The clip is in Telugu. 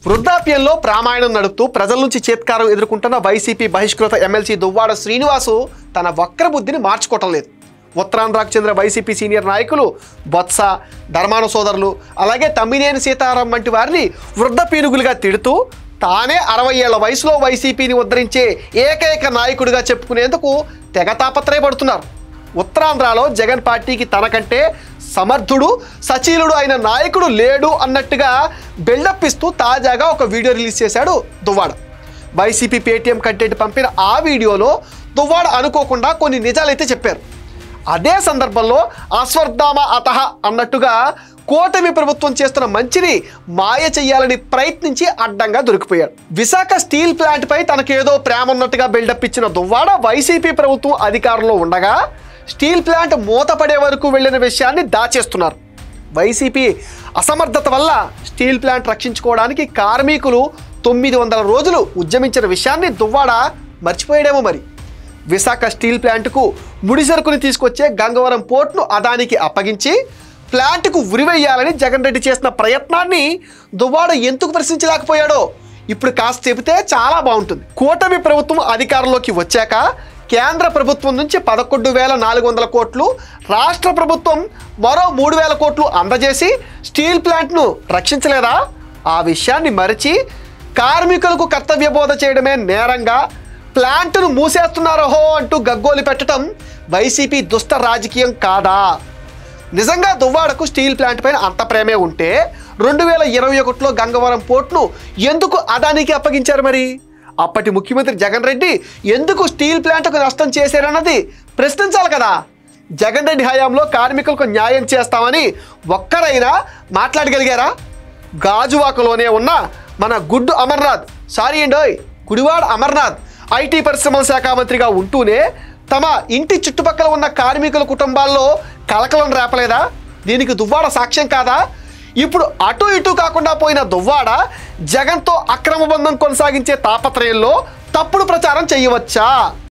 వృద్ధాప్యంలో ప్రామాయణం నడుపుతూ ప్రజల నుంచి చేత్కారం ఎదుర్కొంటున్న వైసీపీ బహిష్కృత ఎమ్మెల్సీ దువ్వాడ శ్రీనివాసు తన వక్ర బుద్ధిని మార్చుకోవటం లేదు. ఉత్తరాంధ్రకు చెందిన వైసీపీ సీనియర్ నాయకులు బొత్స, ధర్మాన సోదరులు, అలాగే తమ్మినేని సీతారాం వంటి వారిని వృద్ధ పీనుగులుగా తిడుతూ తానే 60 ఏళ్ల వయసులో వైసీపీని ఉద్ధరించే ఏకైక నాయకుడిగా చెప్పుకునేందుకు తెగ తాపత్రయపడుతున్నారు. ఉత్తరాంధ్రలో జగన్ పార్టీకి తనకంటే సమర్థుడు, సచీలుడు అయిన నాయకుడు లేడు అన్నట్టుగా బిల్డప్ ఇస్తూ తాజాగా ఒక వీడియో రిలీజ్ చేశాడు దువ్వాడ. వైసీపీ పేటీఎం కంటెంట్ పంపిన ఆ వీడియోలో దువ్వాడ అనుకోకుండా కొన్ని నిజాలైతే చెప్పారు. అదే సందర్భంలో అశ్వత్థామ అతహ అన్నట్టుగా కూటమి ప్రభుత్వం చేస్తున్న మంచిని మాయ చెయ్యాలని ప్రయత్నించి అడ్డంగా దొరికిపోయాడు. విశాఖ స్టీల్ ప్లాంట్ పై తనకేదో ప్రేమ ఉన్నట్టుగా బిల్డప్ ఇచ్చిన దువ్వాడ వైసీపీ ప్రభుత్వం అధికారంలో ఉండగా స్టీల్ ప్లాంట్ మూతపడే వరకు వెళ్లిన విషయాన్ని దాచేస్తున్నారు. వైసీపీ అసమర్థత వల్ల స్టీల్ ప్లాంట్ రక్షించుకోవడానికి కార్మికులు 900 రోజులు ఉద్యమించిన విషయాన్ని దువ్వాడ మర్చిపోయాడేమో మరి. విశాఖ స్టీల్ ప్లాంట్కు ముడిసరుకుని తీసుకొచ్చే గంగవరం పోర్ట్ను అదానికి అప్పగించి ప్లాంట్కు ఉరివేయాలని జగన్ రెడ్డి చేసిన ప్రయత్నాన్ని దువ్వాడ ఎందుకు ప్రశ్నించలేకపోయాడో ఇప్పుడు కాస్త చెబితే చాలా బాగుంటుంది. కూటమి ప్రభుత్వం అధికారంలోకి వచ్చాక కేంద్ర ప్రభుత్వం నుంచి 11,400 కోట్లు, రాష్ట్ర ప్రభుత్వం మరో 3,000 కోట్లు అందజేసి స్టీల్ ప్లాంట్ను రక్షించలేదా? ఆ విషయాన్ని మరిచి కార్మికులకు కర్తవ్య బోధ చేయడమే నేరంగా ప్లాంట్ను మూసేస్తున్నారహో అంటూ గగ్గోలు పెట్టడం వైసీపీ దుష్ట రాజకీయం కాదా? నిజంగా దువ్వాడకు స్టీల్ ప్లాంట్ పైన అంత ప్రేమే ఉంటే 2021లో గంగవరం పోర్ట్ను ఎందుకు అదానికి అప్పగించారు మరి? అప్పటి ముఖ్యమంత్రి జగన్ రెడ్డి ఎందుకు స్టీల్ ప్లాంట్కు నష్టం చేశారన్నది ప్రశ్నించాలి కదా. జగన్ రెడ్డి హయాంలో కార్మికులకు న్యాయం చేస్తామని ఒక్కరైనా మాట్లాడగలిగారా? గాజువాకలోనే ఉన్న మన గుడ్డు అమర్నాథ్, గుడివాడ అమర్నాథ్ ఐటీ పరిశ్రమల శాఖ మంత్రిగా ఉంటూనే తమ ఇంటి చుట్టుపక్కల ఉన్న కార్మికుల కుటుంబాల్లో కలకలం రేపలేదా? దీనికి దువ్వాడ సాక్ష్యం కాదా? ఇప్పుడు అటు ఇటు కాకుండా పోయిన దువ్వాడ జగన్తో అక్రమ బంధం కొనసాగించే తాపత్రయంలో తప్పుడు ప్రచారం చేయవచ్చా?